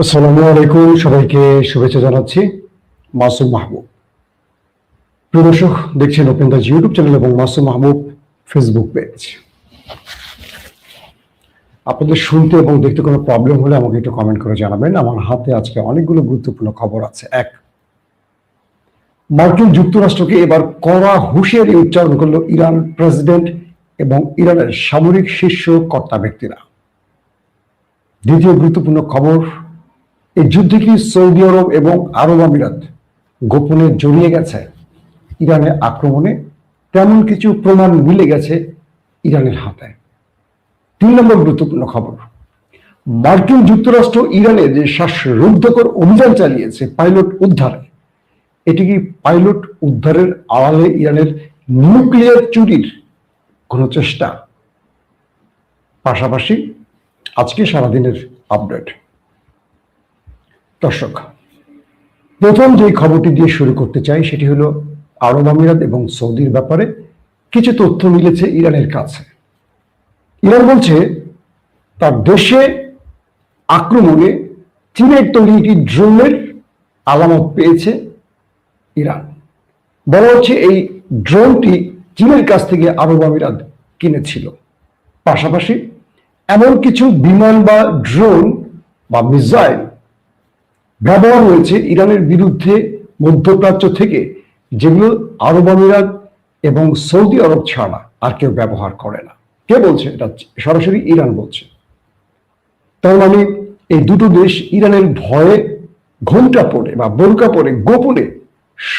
আসসালামু আলাইকুম, সবাইকে শুভেচ্ছা জানাচ্ছি। মাসুম মাহবুব। প্রিয় দর্শক, দেখছেন ওপেন দ্য ইউটিউব চ্যানেল এবং মাসুম মাহবুব ফেসবুক পেজ। আপনাদের শুনতে এবং দেখতে কোনো প্রবলেম হলে আমাকে একটু কমেন্ট করে জানাবেন। আমার হাতে আজকে অনেকগুলো গুরুত্বপূর্ণ খবর আছে। এক, মার্কিন যুক্তরাষ্ট্রকে এবার কড়া হুঁশিয়ারি উচ্চারণ করলো ইরান প্রেসিডেন্ট এবং ইরানের সামরিক শীর্ষ কর্তা ব্যক্তিরা। দ্বিতীয় গুরুত্বপূর্ণ খবর, এই যুদ্ধে কি সৌদি আরব এবং আরব আমিরাত গোপনে জড়িয়ে গেছে ইরানের আক্রমণে? তেমন কিছু প্রমাণ মিলে গেছে ইরানের হাতে। 3 নম্বর গুরুত্বপূর্ণ খবর, মার্কিন যুক্তরাষ্ট্র ইরানে যে শ্বাসরুদ্ধকর অভিযান চালিয়েছে পাইলট উদ্ধারে, এটি কি পাইলট উদ্ধারের আড়ালে ইরানের নিউক্লিয়ার চুরির কোন চেষ্টা? পাশাপাশি আজকে সারাদিনের আপডেট। দর্শক, প্রথম যে খবরটি দিয়ে শুরু করতে চাই সেটি হলো আরব আমিরাত এবং সৌদির ব্যাপারে কিছু তথ্য মিলেছে ইরানের কাছে। ইরান বলছে তার দেশে আক্রমণে চীনের তৈরি একটি ড্রোনের আলামত পেয়েছে ইরান। বলা হচ্ছে এই ড্রোনটি চীনের কাছ থেকে আরব আমিরাত কিনেছিল। পাশাপাশি এমন কিছু বিমান বা ড্রোন বা মিসাইল ব্যবহার হয়েছে ইরানের বিরুদ্ধে মধ্যপ্রাচ্য থেকে, যেগুলো আরব আমিরাত এবং সৌদি আরব ছাড়া আর কেউ ব্যবহার করে না। কে বলছে এটা? সরাসরি ইরান বলছে। তার মানে এই দুটো দেশ ইরানের ভয়ে ঘোমটা পড়ে বা বোরকা পরে গোপনে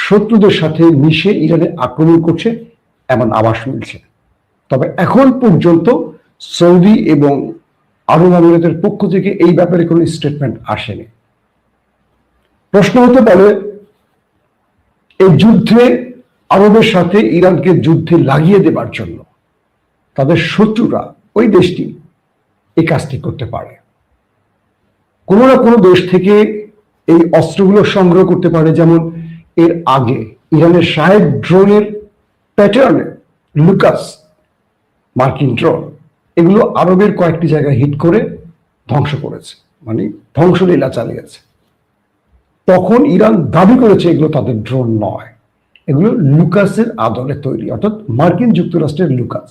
শত্রুদের সাথে মিশে ইরানে আক্রমণ করছে, এমন আভাস মিলছে। তবে এখন পর্যন্ত সৌদি এবং আরব আমিরাতের পক্ষ থেকে এই ব্যাপারে কোনো স্টেটমেন্ট আসেনি। প্রশ্ন হতে পারে, এই যুদ্ধে আরবের সাথে ইরানকে যুদ্ধে লাগিয়ে দেবার জন্য তাদের শত্রুরা ওই দেশটি এই কাজটি করতে পারে। কোনো না কোনো দেশ থেকে এই অস্ত্রগুলো সংগ্রহ করতে পারে। যেমন এর আগে ইরানের শাহেদ ড্রোনের প্যাটার্নে লুকাস মার্কিন ড্রোন, এগুলো আরবের কয়েকটি জায়গায় হিট করে ধ্বংস করেছে, মানে ধ্বংসলীলা চালিয়েছে। তখন ইরান দাবি করেছে এগুলো তাদের ড্রোন নয়, এগুলো লুকাসের আদলে তৈরি, অর্থাৎ মার্কিন যুক্তরাষ্ট্রের লুকাস।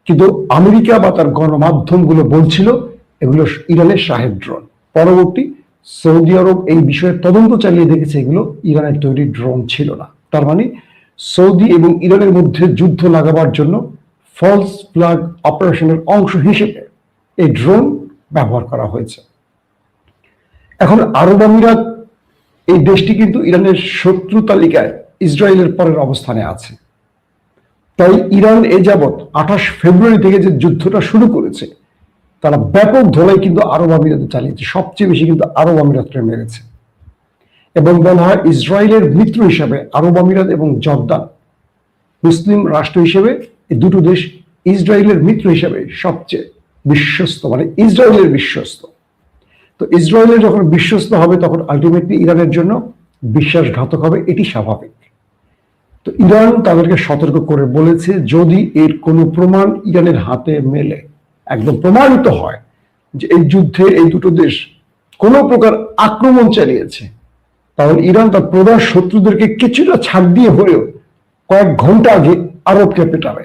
কিন্তু আমেরিকা বা তার গণমাধ্যমগুলো বলছিল এগুলো ইরানের শাহেদ ড্রোন। পরবর্তী সৌদি আরব এই বিষয়ে তদন্ত চালিয়ে দেখেছে এগুলো ইরানের তৈরি ড্রোন ছিল না। তার মানে সৌদি এবং ইরানের মধ্যে যুদ্ধ লাগাবার জন্য ফলস ফ্ল্যাগ অপারেশনের অংশ হিসেবে এই ড্রোন ব্যবহার করা হয়েছে। এখন আরব আমিরাত এই দেশটি কিন্তু ইরানের শত্রু তালিকায় ইসরায়েলের পরের অবস্থানে আছে। তাই ইরান এ যাবৎ 28 ফেব্রুয়ারি থেকে যে যুদ্ধটা শুরু করেছে, তারা ব্যাপক ধোলাই কিন্তু আরব আমিরাতে চালিয়েছে। সবচেয়ে বেশি কিন্তু আরব আমিরাতকে মেরেছে। এবং বলা হয় ইসরায়েলের মিত্র হিসাবে আরব আমিরাত এবং জর্দান, মুসলিম রাষ্ট্র হিসেবে এই দুটো দেশ ইসরায়েলের মিত্র হিসাবে সবচেয়ে বিশ্বস্ত, মানে ইসরায়েলের বিশ্বস্ত। তো ইসরায়েলের যখন বিশ্বস্ত হবে তখন আলটিমেটলি ইরানের জন্য বিশ্বাসঘাতক হবে, এটি স্বাভাবিক। তো ইরান তাদেরকে সতর্ক করে বলেছে, যদি এর কোনো প্রমাণ ইরানের হাতে মেলে, একদম প্রমাণিত হয় যে এই যুদ্ধে এই দুটো দেশ কোনো প্রকার আক্রমণ চালিয়েছে, তাহলে ইরান তার প্রধান শত্রুদেরকে কিছুটা ছাড় দিয়ে হলেও কয়েক ঘন্টা আগে আরবকে পেটাবে।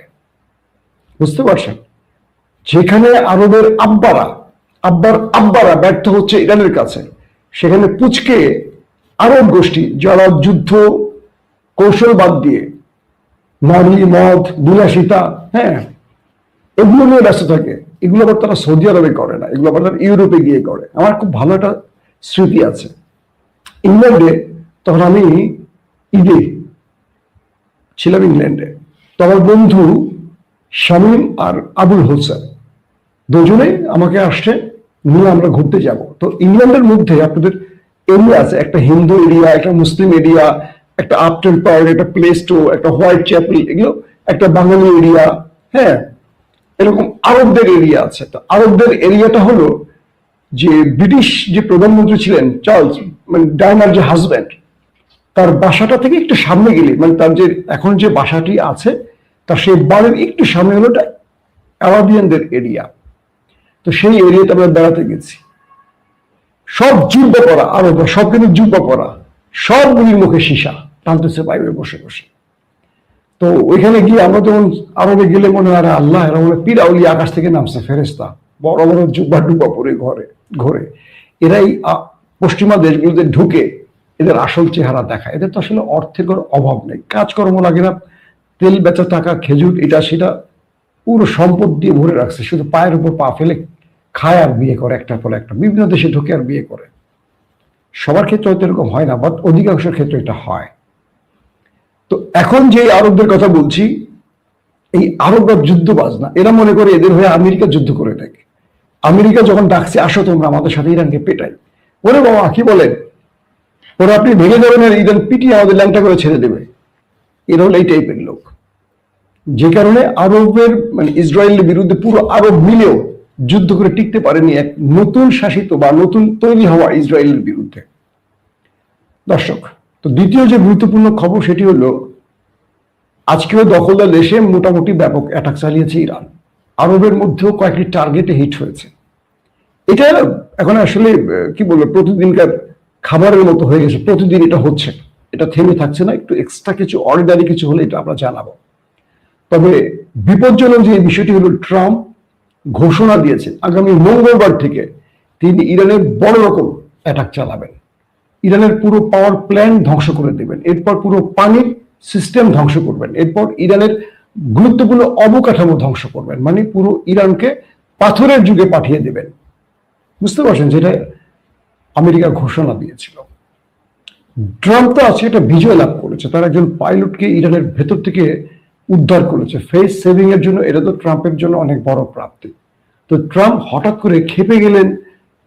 বুঝতে পারছেন? যেখানে আরবের আব্বারা ব্যর্থ হচ্ছে ইরানের কাছে, সেখানে পুচকে আরব গোষ্ঠী যারা যুদ্ধ কৌশল বাদ দিয়ে নারী, মদ, বিলাসিতা, এগুলো নিয়ে ব্যস্ত থাকে, এগুলো আবার তারা সৌদি আরবে করে না, এগুলো আবার তারা ইউরোপে গিয়ে করে। আমার খুব ভালো একটা স্মৃতি আছে, ইংল্যান্ডে তখন আমি ঈদে ছিলাম ইংল্যান্ডে। তো আমার বন্ধু শামীম আর আবুল হোসেন দুজনে আমাকে আসছে নিয়ে আমরা ঘুরতে যাব। তো ইংল্যান্ডের মধ্যে আপনাদের এরিয়া আছে, একটা হিন্দু এরিয়া, একটা মুসলিম এরিয়া, একটা আপটেল পার্ক, একটা প্লে স্টোর, একটা হোয়াইট চ্যাপেল, এগুলো একটা বাঙালি এরিয়া, এরকম আরবদের এরিয়া আছে। তো আরবদের এরিয়াটা হলো যে ব্রিটিশ যে প্রধানমন্ত্রী ছিলেন চার্লস, মানে ডায়নার যে হাজব্যান্ড, তার বাসাটা থেকে একটু সামনে গেলে, মানে তার যে এখন যে বাসাটি আছে তার সেই বাড়ির একটু সামনে হলো আরাবিয়ানদের এরিয়া। তো সেই এরিয়াতে আমরা বেড়াতে গেছি। সব জুব্বা পরা আরবরা, সব কিন্তু জুব্বা পরা, সবগুলির মুখে সীসা টানতেছে বাইরে বসে বসে। তো ওইখানে গিয়ে আমরা যখন আরবে গেলে মনে হয় আল্লাহ এরা মনে পিরাউলি আকাশ থেকে নামছে ফেরেস্তা, বড় বড় জুব্বা ডুব্বা পরে ঘরে এরাই পশ্চিমা দেশগুলোতে ঢুকে এদের আসল চেহারা দেখায়। এদের তো আসলে অর্থের কোনো অভাব নেই, কাজকর্ম লাগে না, তেল বেচা টাকা, খেজুর, এটা সেটা পুরো সম্পদ দিয়ে ভরে রাখছে, শুধু পায়ের উপর পা ফেলে খায় আর বিয়ে করে, একটার পর একটা বিভিন্ন দেশে ঢুকে আর বিয়ে করে। সবার ক্ষেত্রে হয়তো এরকম হয় না, বাট অধিকাংশের ক্ষেত্রে এটা হয়। তো এখন যে আরবদের কথা বলছি, এই আরবরা যুদ্ধবাজ না, এরা মনে করে এদের হয়ে আমেরিকা যুদ্ধ করে থাকে। আমেরিকা যখন ডাকছে আসো তোমরা আমাদের সাথে ইরানকে পেটাই, ওরে বাবা কি বলেন, ওরা আপনি ভেঙে যাবেন আর ইরান পিটিয়ে আমাদের ল্যাংটা করে ছেড়ে দেবে। এরা হলো এই টাইপের লোক, যে কারণে আরবের মানে ইসরায়েলের বিরুদ্ধে পুরো আরব মিলেও যুদ্ধ করে টিকতে পারেনি এক নতুন শাসিত বা নতুন তৈরি হওয়া ইসরায়েলের বিরুদ্ধে। দর্শক, তো দ্বিতীয় যে গুরুত্বপূর্ণ খবর সেটি হলো আজকেও দখলদার দেশে মোটামুটি ব্যাপক অ্যাটাক চালিয়েছে ইরান, আরবের মধ্যেও কয়েকটি টার্গেটে হিট হয়েছে। এটা এখন আসলে কি বলবো প্রতিদিনকার খাবারের মতো হয়ে গেছে, প্রতিদিন এটা হচ্ছে, এটা থেমে থাকছে না, একটু এক্সট্রা কিছু অর্ডিনারি কিছু হলে এটা আমরা জানাবো। তবে বিপজ্জনক যে বিষয়টি হলো ট্রাম্প ঘোষণা দিয়েছে আগামী মঙ্গলবার থেকে তিনি ইরানের বড় রকম অ্যাটাক চালাবেন, ইরানের পুরো পাওয়ার প্ল্যান্ট ধ্বংস করে দেবেন, এরপর পুরো পানির সিস্টেম ধ্বংস করবেন, এরপর ইরানের গুরুত্বপূর্ণ অবকাঠামো ধ্বংস করবেন, মানে পুরো ইরানকে পাথরের যুগে পাঠিয়ে দেবেন। বুঝতে পারছেন যেটা আমেরিকা ঘোষণা দিয়েছিল। ট্রাম্প তো আছে এটা বিজয় লাভ করেছে, তার একজন পাইলটকে ইরানের ভেতর থেকে উদ্ধার করেছে ফেস সেভিং এর জন্য, এটা তো ট্রাম্পের জন্য অনেক বড় প্রাপ্তি। তো ট্রাম্প হঠাৎ করে খেপে গেলেন,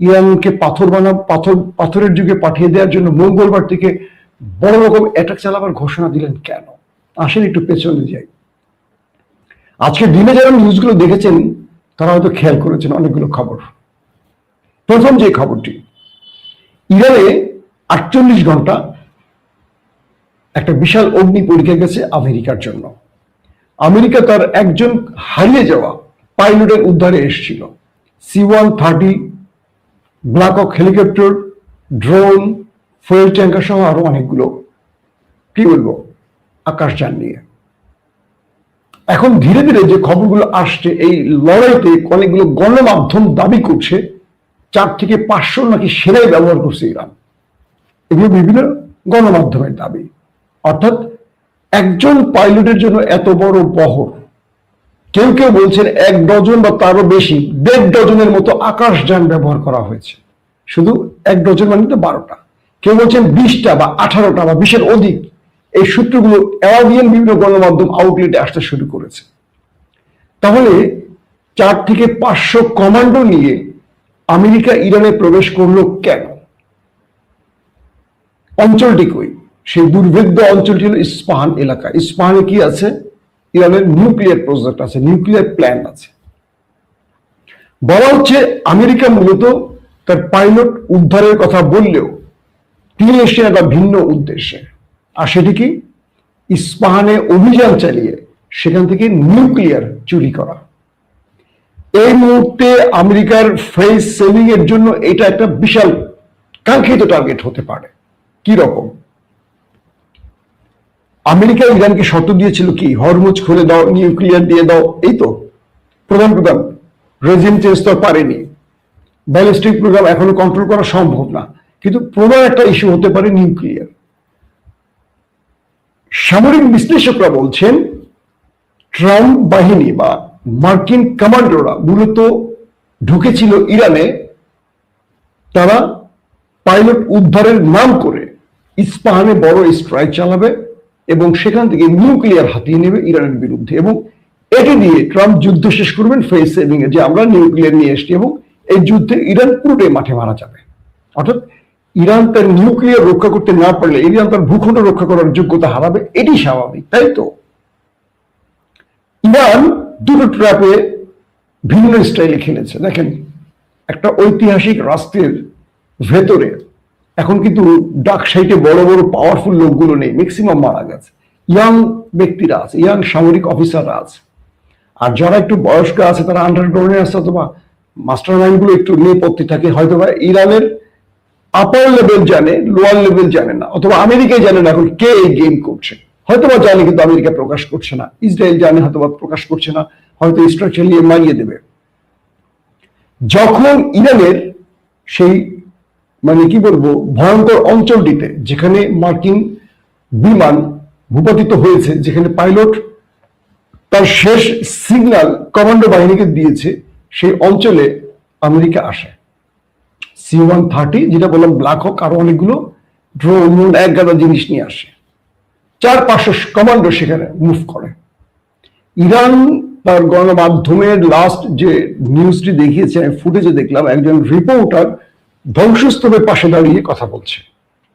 ইরানকে পাথরের যুগে পাঠিয়ে দেওয়ার জন্য মঙ্গলবার থেকে বড় রকম অ্যাটাক চালাবার ঘোষণা দিলেন কেন? আসেন একটু পেছনে যাই। আজকে দিনে যারা নিউজগুলো দেখেছেন তারা হয়তো খেয়াল করেছেন অনেকগুলো খবর। প্রথম যে খবরটি, ইরানে 48 ঘন্টা একটা বিশাল অগ্নি পরীক্ষা গেছে আমেরিকার জন্য। আমেরিকা তার একজন হারিয়ে যাওয়া পাইলটের উদ্ধারে এসেছিল। C-130 ব্ল্যাক হক হেলিকপ্টার, ড্রোন, ফুয়েল ট্যাঙ্কার সহ আরো অনেকগুলো কি বলবো আকাশযান নিয়ে। এখন ধীরে ধীরে যে খবরগুলো আসছে, এই লড়াইতে অনেকগুলো গণমাধ্যম দাবি করছে 4 থেকে 500 নাকি সেনাই ব্যবহার করছে ইরান। এগুলো বিভিন্ন গণমাধ্যমের দাবি, অর্থাৎ একজন পাইলটের জন্য এত বড় বহর। কেউ কেউ বলছেন 1 ডজন বা তারও বেশি, 1.5 ডজনের মতো আকাশযান ব্যবহার করা হয়েছে। শুধু 1 ডজন মানে তো 12টা, কেউ বলছেন 20টা বা 18টা বা 20-এর অধিক। এই সূত্রগুলো অ্যারাবিয়ান বিভিন্ন গণমাধ্যম আউটলেটে আসতে শুরু করেছে। তাহলে 4 থেকে 500 কমান্ডো নিয়ে আমেরিকা ইরানে প্রবেশ করলো কেন? অঞ্চলটি কই? সেই দুর্ভেদ্য অঞ্চলটি হলো ইস্পাহান এলাকা। ইস্পাহানে কি আছে? ইরানের নিউক্লিয়ার প্রজেক্ট আছে, নিউক্লিয়ার প্ল্যান আছে। বলা হচ্ছে আমেরিকা মূলত তার পাইলট উদ্ধারের কথা বললেও তিনি এসে একটা ভিন্ন উদ্দেশ্যে। আর সেটি কি? ইস্পাহানে অভিযান চালিয়ে সেখান থেকে নিউক্লিয়ার চুরি করা। এই মুহূর্তে আমেরিকার ফেস সেভিং এর জন্য এটা একটা বিশাল কাঙ্ক্ষিত টার্গেট হতে পারে। কি রকম? আমেরিকা ইরানকে শর্ত দিয়েছিল কি, হরমুজ খুলে দাও, নিউক্লিয়ার দিয়ে দাও, এই তো প্রধান রেজিম চেঞ্জ তো পারেনি, ব্যালিস্টিক প্রোগ্রাম এখনো কন্ট্রোল করা সম্ভব না, কিন্তু প্রধান একটা ইস্যু হতে পারে নিউক্লিয়ার। সামরিক বিশ্লেষকরা বলছেন ট্রাম্প বাহিনী বা মার্কিন কমান্ডোরা মূলত ঢুকেছিল ইরানে, তারা পাইলট উদ্ধারের নাম করে ইস্পাহানে বড় স্ট্রাইক চালাবে এবং সেখান থেকে নিউক্লিয়ার হাতিয়ে নেবে ইরানের বিরুদ্ধে, এবং এটি দিয়ে ট্রাম্প যুদ্ধ শেষ করবেন ফেস সেভিং এ, যে আমরা নিউক্লিয়ার নিয়ে এসছি, এবং এই যুদ্ধে ইরান পুরোটাই মাঠে মারা যাবে। অর্থাৎ ইরান তার নিউক্লিয়ার রক্ষা করতে না পারলে ইরান তার ভূখণ্ড রক্ষা করার যোগ্যতা হারাবে, এটি স্বাভাবিক, তাই তো? ইরান দুটো ট্র্যাপে ভিন্ন স্টাইলে খেলেছে। দেখেন, একটা ঐতিহাসিক রাষ্ট্রের ভেতরে এখন কিন্তু ডাক সাইটে বড় বড় পাওয়ারফুল লোকগুলো নেই, ম্যাক্সিমাম মারা গেছে। ইয়াং ব্যক্তিরা আছে, ইয়াং সামরিক অফিসাররা আছে, আর যারা একটু বয়স্ক আছে তারা আন্ডারগ্রাউন্ডে আছে, অথবা মাস্টার মাইন্ড গুলো একটু নেপথ্যে থাকে, হয়তো বা ইরানের আপার লেভেল জানে, লোয়ার লেভেল জানে না, অথবা আমেরিকায় জানে না এখন কে এই গেম করছে। হয়তোবা জানে কিন্তু আমেরিকা প্রকাশ করছে না, ইসরায়েল জানে হয়তোবা প্রকাশ করছে না, হয়তো স্ট্রাকচার মারিয়ে দেবে। যখন ইরানের সেই মানে কি বলবো ভয়ঙ্কর অঞ্চলটিতে যেখানে মার্কিন বিমান ভূপাতিত হয়েছে, যেখানে পাইলট তার শেষ সিগন্যাল কমান্ডো বাহিনীকে দিয়েছে, সেই অঞ্চলে আমেরিকা আসে। C-130 যেটা বললাম ব্ল্যাক হক, আরো অনেকগুলো ড্রোন এক গাদা জিনিস নিয়ে আসে, 400-500 কমান্ডো সেখানে মুভ করে। ইরান তার গণমাধ্যমের লাস্ট যে নিউজটি দেখিয়েছে, আমি ফুটেজে দেখলাম একজন রিপোর্টার ধ্বংসস্তূপের পাশে দাঁড়িয়ে কথা বলছে,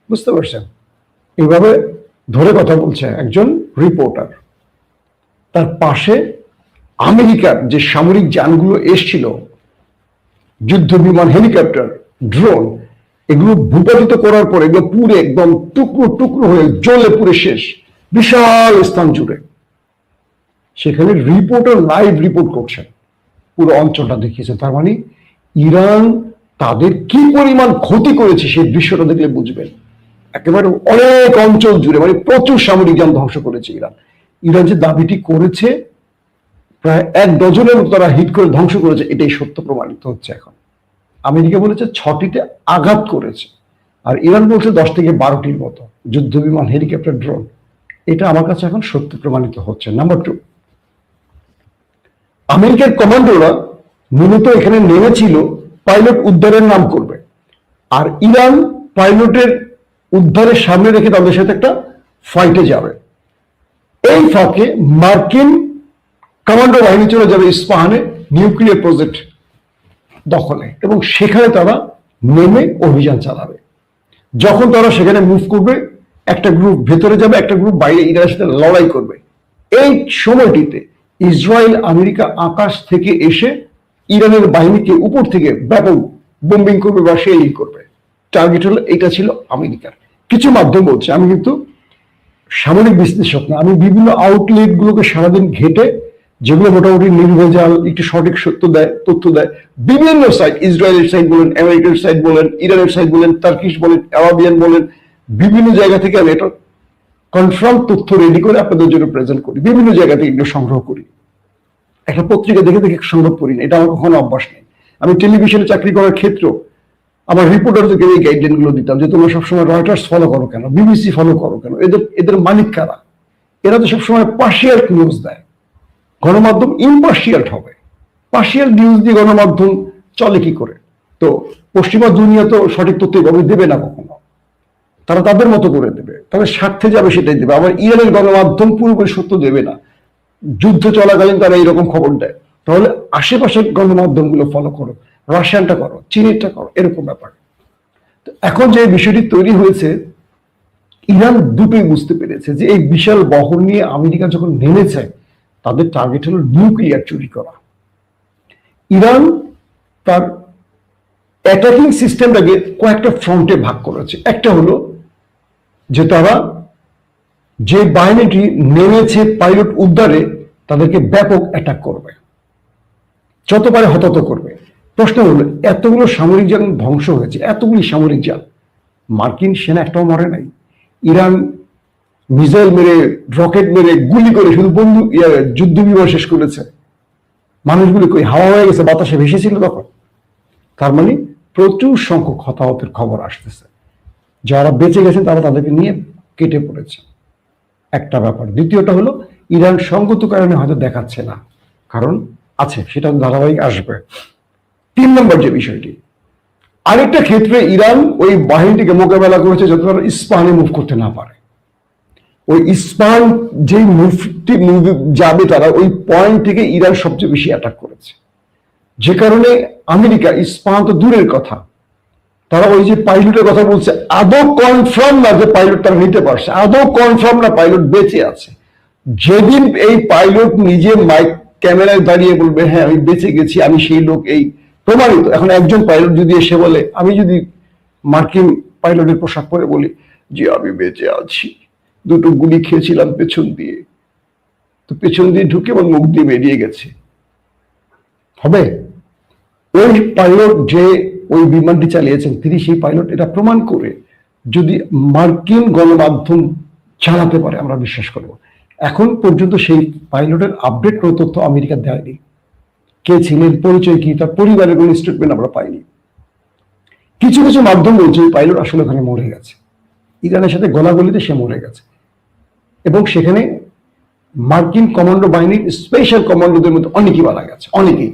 বুঝতে পারছেন? এইভাবে ধরে কথা বলছে একজন রিপোর্টার, তার পাশে আমেরিকার যে সামরিক যানগুলো এসছিল, যুদ্ধ বিমান, হেলিকপ্টার, ড্রোন, এগুলো ভূপাতিত করার পর এগুলো পুরে একদম টুকরো টুকরো হয়ে জ্বলে পুরে শেষ, বিশাল স্থান জুড়ে। সেখানে রিপোর্টার লাইভ রিপোর্ট করছেন, পুরো অঞ্চলটা দেখিয়েছে। তার মানে ইরান তাদের কি পরিমাণ ক্ষতি করেছে সেই দৃশ্যটা দেখলে বুঝবেন। একেবারে অনেক অঞ্চল জুড়ে মানে প্রচুর সামরিক যান ধ্বংস করেছে ইরান। ইরান যে দাবিটি করেছে প্রায় 1 ডজনের মতো তারা হিট করে ধ্বংস করেছে, এটাই সত্য প্রমাণিত হচ্ছে এখন। আমেরিকা বলেছে 6টিতে আঘাত করেছে, আর ইরান বলছে 10 থেকে 12টির মতো যুদ্ধ বিমান, হেলিকপ্টার, ড্রোন। এটা আমার কাছে এখন সত্য প্রমাণিত হচ্ছে। নাম্বার 2, আমেরিকার কমান্ডোরা মূলত এখানে নেমেছিল পাইলট উদ্ধারের নাম করবে, আর ইরান পাইলটের উদ্ধারের সামনে রেখে তাদের সাথে একটা ফাইটে যাবে। এই ফাঁকে মার্কিন কমান্ডো বাহিনী চলে যাবে ইস্পাহানে নিউক্লিয়ার প্রজেক্ট দখলে, এবং সেখানে তারা নেমে অভিযান চালাবে। যখন তারা সেখানে মুভ করবে, একটা গ্রুপ ভেতরে যাবে, একটা গ্রুপ বাইরে ইরানের সাথে লড়াই করবে। এই সময়টিতে ইসরায়েল আমেরিকা আকাশ থেকে এসে ইরানের বাহিনীকে উপর থেকে ব্যাপক বোম্বিং করবে বা শেলিং করবে। টার্গেট হলো, এটা ছিল আমেরিকার। কিছু মাধ্যম বলছে, আমি কিন্তু সামরিক বিশ্লেষক না, আমি বিভিন্ন আউটলেট গুলোকে সারাদিন ঘেটে, যেগুলো মোটামুটি নির্ভেজাল, একটু সঠিক তথ্য দেয়, বিভিন্ন সাইট, ইসরায়েলের সাইট বলেন, আমেরিকার সাইট বলেন, ইরানের সাইট বলেন, টার্কিশ বলেন, আরাবিয়ান বলেন, বিভিন্ন জায়গা থেকে আমি এটা কনফার্ম তথ্য রেডি করে আপনাদের জন্য প্রেজেন্ট করি। বিভিন্ন জায়গা থেকে এগুলো সংগ্রহ করি, একটা পত্রিকা দেখে দেখে সংগ্রহ করি না, এটা আমার কখনো অভ্যাস নেই। আমি টেলিভিশনে চাকরি করার ক্ষেত্রেও আমার রিপোর্টারদেরকে এই গাইডলাইন গুলো দিতাম যে তোমরা সবসময় রয়টার্স ফলো করো কেন, বিবিসি ফলো করো কেন, এদের মালিক কারা? এরা তো সবসময় পার্শিয়াল নিউজ দেয়। গণমাধ্যম ইম্পার্শিয়াল হবে, পার্শিয়াল নিউজ দিয়ে গণমাধ্যম চলে কি করে? তো পশ্চিমা দুনিয়া তো সঠিক তথ্য এভাবে দেবে না কখনো, তারা তাদের মতো করে দেবে, তাদের স্বার্থে যাবে সেটাই দেবে। আবার ইরানের গণমাধ্যম পুরোপুরি সত্য দেবে না, যুদ্ধ চলাকালীন তারা এইরকম খবর দেয়। তাহলে আশেপাশের গণমাধ্যম গুলো ফলো করো, রাশিয়ানটা করো, চীনেরটা করো, এরকম ব্যাপার। এখন যে বিষয়টি তৈরি হয়েছে, ইরান দুটোই বুঝতে পেরেছে যে এই বিশাল বহর নিয়ে আমেরিকা যখন নেমেছে, তাদের টার্গেট হলো নিউক্লিয়ার চুরি করা। ইরান তার অ্যাটাকিং সিস্টেমটাকে কয়েকটা ফ্রন্টে ভাগ করেছে। একটা হলো যে তারা যে বাহিনীটি নেমেছে পাইলট উদ্ধারে, তাদেরকে ব্যাপক অ্যাটাক করবে, যত পারে হতাহত করবে। প্রশ্ন হলো, এতগুলো সামরিক যান ধ্বংস হয়েছে, এতগুলি সামরিক যান, মার্কিন সেনা একটাও মরে নাই। ইরান মিসাইল মেরে, রকেট মেরে, গুলি করে শুধু যুদ্ধ বিমান শেষ করেছে। মানুষগুলি কই হাওয়া হয়ে গেছে, বাতাসে ভেসেছিল তখন। তার মানে প্রচুর সংখ্যক হতাহতের খবর আসতেছে। যারা বেঁচে গেছেন তারা তাদেরকে নিয়ে কেটে পড়েছে, একটা ব্যাপার। দ্বিতীয়টা হলো, ইরান সঙ্গত কারণে হয়তো দেখাচ্ছে না, কারণ আছে, সেটা ধারাবাহিক আসবে। 3 নম্বর যে বিষয়টি, আরেকটা ক্ষেত্রে ইরান ওই বাহিনীটিকে মোকাবেলা করেছে যাতে তারা ইস্পাহানে মুভ করতে না পারে। ওই ইস্পাহান যে মুভ যাবে, তারা ওই পয়েন্ট থেকে ইরান সবচেয়ে বেশি অ্যাটাক করেছে, যে কারণে আমেরিকা, ইস্পাহান তো দূরের কথা, তারা ওই যে পাইলটের কথা বলছে, আদৌ কনফার্ম না যে পাইলট তারা নিতে পারছে, আদৌ কনফার্ম না পাইলট বেঁচে আছে। যেদিন এই পাইলট নিজে মাইক ক্যামেরায় দাঁড়িয়ে বলবে হ্যাঁ আমি বেঁচে গেছি, আমি সেই লোক, এই প্রমাণিত। এখন একজন পাইলট যদি এসে বলে, আমি যদি মার্কিন পাইলটের পোশাক পরে বলি যে আমি বেঁচে আছি, 2টো গুলি খেয়েছিলাম পেছন দিয়ে, তো পেছন দিয়ে ঢুকে আমার মুখ দিয়ে বেরিয়ে গেছে, হবে? ওই পাইলট যে ওই বিমানটি চালিয়েছেন তিনি সেই পাইলট, এটা প্রমাণ করে যদি মার্কিন গণমাধ্যম চালাতে পারে আমরা বিশ্বাস করব। এখন পর্যন্ত সেই পাইলটের আপডেট কোনো তথ্য আমেরিকা দেয়নি। কে ছিলেন, পরিচয় কি, তার পরিবারের কোনো স্টেটমেন্ট আমরা পাইনি। কিছু কিছু মাধ্যম বলছে ওই পাইলট আসলে ওখানে মরে গেছে, ইরানের সাথে গলাগলিতে সে মরে গেছে, এবং সেখানে মার্কিন কমান্ডো বাহিনীর স্পেশাল কমান্ডোদের মধ্যে অনেকেই মারা গেছে, অনেকেই,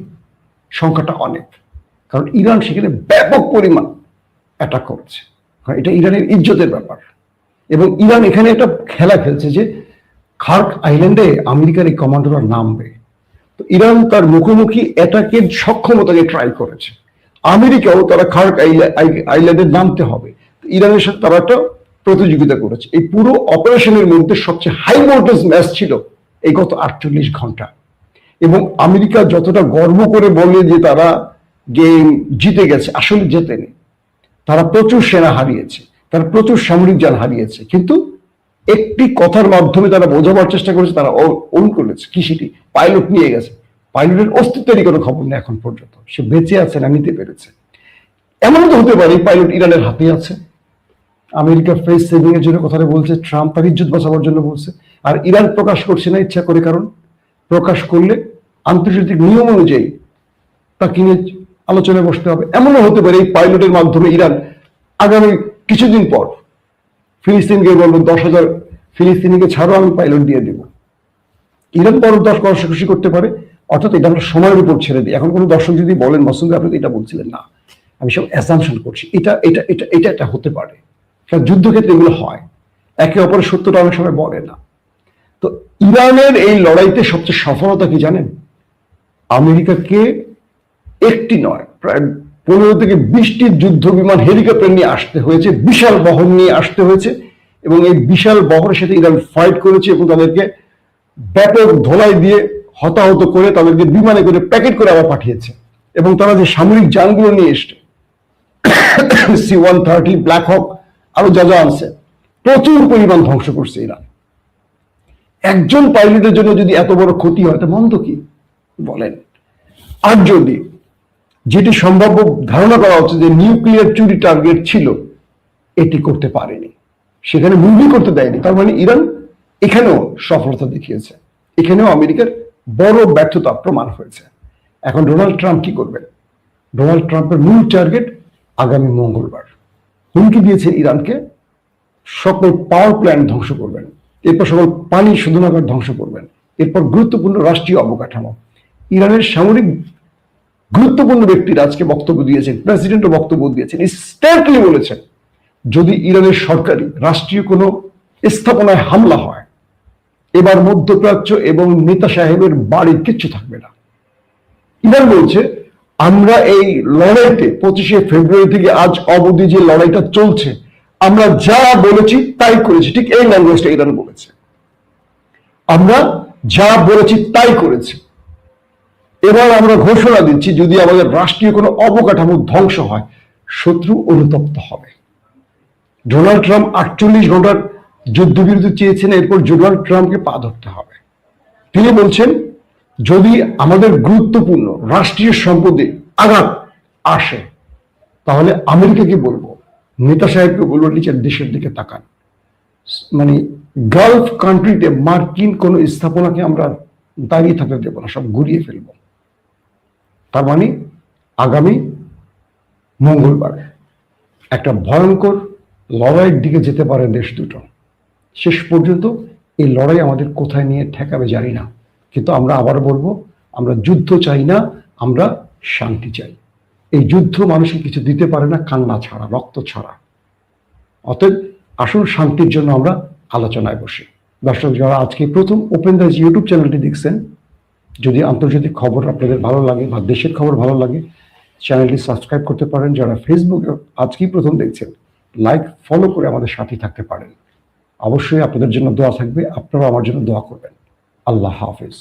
সংখ্যাটা অনেক। কারণ ইরান সেখানে ব্যাপক পরিমাণ অ্যাটাক করেছে, কারণ এটা ইরানের ইজ্জতের ব্যাপার। এবং ইরান এখানে একটা খেলা খেলছে যে খার্ক আইল্যান্ডে আমেরিকার এই কমান্ডোরা নামবে, তো ইরান তার মুখোমুখি অ্যাটাকের সক্ষমতাকে ট্রাই করেছে। আমেরিকাও তারা খার্ক আইল্যান্ডে নামতে হবে, ইরানের সাথে তারা একটা প্রতিযোগিতা করেছে। এই পুরো অপারেশনের মধ্যে সবচেয়ে হাই ভোল্টেজ ম্যাচ ছিল এই গত 48 ঘন্টা। এবং আমেরিকা যতটা গর্ব করে বলে যে তারা গেম জিতে গেছে, আসলে জেতেনি। তারা প্রচুর সেনা হারিয়েছে, তারা প্রচুর সামরিক যান হারিয়েছে, কিন্তু একটি কথার মাধ্যমে তারা বোঝাবার চেষ্টা করেছে, তারা ওন করেছে। কি সেটি? পাইলট নিয়ে গেছে। পাইলটের অস্তিত্বেরই কোনো খবর নেই এখন পর্যন্ত, সে বেঁচে আছে না নিতে পেরেছে। এমন তো হতে পারে এই পাইলট ইরানের হাতে আছে, আমেরিকা ফেস সেভিং এর জন্য কথাটা বলছে, ট্রাম্প তার ইজ্জত বাঁচাবার জন্য বলছে, আর ইরান প্রকাশ করছে না ইচ্ছা করে, কারণ প্রকাশ করলে আন্তর্জাতিক নিয়ম অনুযায়ী তাকে নিয়ে আলোচনায় বসতে হবে। এমনও হতে পারে এই পাইলটের মাধ্যমে ইরান আগামী কিছুদিন পর ফিলিস্তিনকে বলবো 10,000 ফিলিস্তিনিকে ছাড়ো, আমি পাইলট দিয়ে দেব। ইরান বড় 10 কষাকষি করতে পারে, অর্থাৎ এটা আমরা সময়ের উপর ছেড়ে দিই। এখন কোনো দর্শক যদি বলেন মাসুদ আপনি এটা বলছিলেন, না, আমি সব অ্যাসাম্পশন করছি, এটা হতে পারে, কারণ যুদ্ধক্ষেত্রে এগুলো হয়, একে অপরের সত্যটা অনেক সময় বলে না। তো ইরানের এই লড়াইতে সবচেয়ে সফলতা কি জানেন? আমেরিকাকে একটি নয়, প্রায় 15 থেকে 20টি যুদ্ধ বিমান হেলিকপ্টার নিয়ে আসতে হয়েছে, বিশাল বহর নিয়ে আসতে হয়েছে, এবং এই বিশাল বহরের সাথে ইরান ফাইট করেছে এবং তাদেরকে ব্যাপক ধোলাই দিয়ে হতাহত করে তাদেরকে বিমানে করে প্যাকেট করে আবার পাঠিয়েছে। এবং তারা যে সামরিক যানগুলো নিয়ে এসছে, C-130 ব্ল্যাক হক আরো যা যা আনছে, প্রচুর পরিমাণ ধ্বংস করছে ইরান। একজন পাইলটের জন্য যদি এত বড় ক্ষতি হয় তা মন্দ কি বলেন? আর যদি যেটি সম্ভাব্য ধারণা করা হচ্ছে যে নিউক্লিয়ার চুরি টার্গেট ছিল, এটি করতে পারেনি, সেখানে মুভি করতে দেয়নি, তার মানে ইরান এখানেও সফলতা দেখিয়েছে, এখানেও আমেরিকার বড় ব্যর্থতা প্রমাণ হয়েছে। এখন ডোনাল্ড ট্রাম্প কি করবেন? ডোনাল্ড ট্রাম্পের মূল টার্গেট আগামী মঙ্গলবার হুমকি দিয়েছেন ইরানকে সকল পাওয়ার প্ল্যান্ট ধ্বংস করবেন, এরপর সকল পানি শোধনাগার ধ্বংস করবেন, এরপর গুরুত্বপূর্ণ রাষ্ট্রীয় অবকাঠামো। ইরানের সামরিক গুরুত্বপূর্ণ ব্যক্তিরা আজকে বক্তব্য দিয়েছেন, প্রেসিডেন্টও বক্তব্য দিয়েছেন, স্ট্রেটলি বলেছেন যদি ইরানের সরকারি রাষ্ট্রীয় কোনো স্থাপনায় হামলা হয়, এবার মধ্যপ্রাচ্য এবং নেতা সাহেবের বাড়ির কিচ্ছু থাকবে না। ইরান বলছে আমরা এই লড়াইতে 25শে ফেব্রুয়ারি থেকে আজ অবধি যে লড়াইটা চলছে, আমরা যা বলেছি তাই করেছি, ঠিক এই ল্যাঙ্গুয়েজটা ইরান বলেছে, আমরা যা বলেছি তাই করেছি। এবার আমরা ঘোষণা দিচ্ছি যদি আমাদের রাষ্ট্রীয় কোনো অবকাঠামো ধ্বংস হয়, শত্রু অনুতপ্ত হবে। ডোনাল্ড ট্রাম্প 48 ঘন্টার যুদ্ধবিরতি চেয়েছেন, এরপর ডোনাল্ড ট্রাম্পকে পা ধরতে হবে। তিনি বলছেন যদি আমাদের গুরুত্বপূর্ণ রাষ্ট্রীয় সম্পদে আঘাত আসে তাহলে আমেরিকাকে বলবো, নেতা সাহেবকে বলবো নিজের দেশের দিকে তাকান। মানে গালফ কান্ট্রিতে মার্কিন কোন স্থাপনাকে আমরা দাঁড়িয়ে থাকতে দেবো না, সব ঘুরিয়ে ফেলবো। তার মানে আগামী মঙ্গলবার একটা ভয়ঙ্কর লড়াইয়ের দিকে যেতে পারে দেশ দুটো। শেষ পর্যন্ত এই লড়াই আমাদের কোথায় নিয়ে ঠেকাবে জানি না, কিন্তু আমরা আবার বলবো আমরা যুদ্ধ চাই না, আমরা শান্তি চাই। এই যুদ্ধ মানুষকে কিছু দিতে পারে না কান্না ছাড়া, রক্ত ছাড়া। অতএব আসল শান্তির জন্য আমরা আলোচনায় বসি। দর্শক যারা আজকে প্রথম ওপেন দ্য ইউটিউব চ্যানেলটি দেখছেন, যদি আন্তর্জাতিক খবর আপনাদের ভালো লাগে বা দেশের খবর ভালো লাগে, চ্যানেলটি সাবস্ক্রাইব করতে পারেন। যারা ফেসবুকে আজকেই প্রথম দেখছেন, লাইক ফলো করে আমাদের সাথে থাকতে পারেন। অবশ্যই আপনাদের জন্য দোয়া থাকবে, আপনারা আমার জন্য দোয়া করবেন। আল্লাহ হাফেজ।